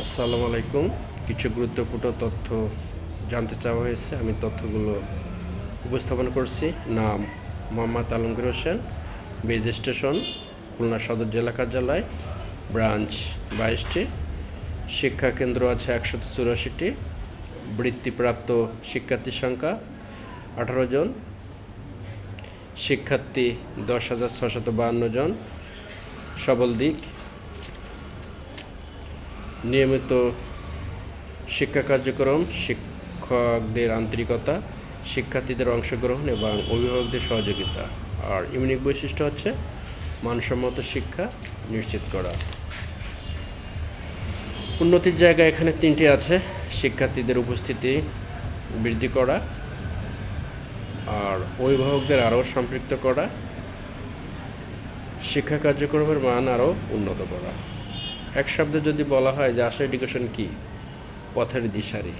আসসালামু আলাইকুম। কিছু গুরুত্বপূর্ণ তথ্য জানতে চাওয়া হয়েছে, আমি তথ্যগুলো উপস্থাপন করছি। নাম মোহাম্মদ আলমগীর হোসেন, বেজ স্টেশন খুলনা সদর জেলা কার্যালয়, ব্রাঞ্চ 22টি, শিক্ষাকেন্দ্র আছে 184টি, বৃত্তিপ্রাপ্ত শিক্ষার্থীর সংখ্যা 18 জন, শিক্ষার্থী 10,652 জন, সবল দিক নিয়মিত শিক্ষা কার্যক্রম, শিক্ষকদের আন্তরিকতা, শিক্ষার্থীদের অংশগ্রহণ এবং অভিভাবকদের সহযোগিতা। আর ইউনিক বৈশিষ্ট্য হচ্ছে মানসম্মত শিক্ষা নিশ্চিত করা। উন্নতির জায়গা এখানে 3টি আছে: শিক্ষার্থীদের উপস্থিতি বৃদ্ধি করা, আর অভিভাবকদের আরও সম্পৃক্ত করা, শিক্ষা কার্যক্রমের মান আরও উন্নত করা। এক শব্দে যদি বলা হয় যে আশা এডুকেশন কি, পথের দিশারি।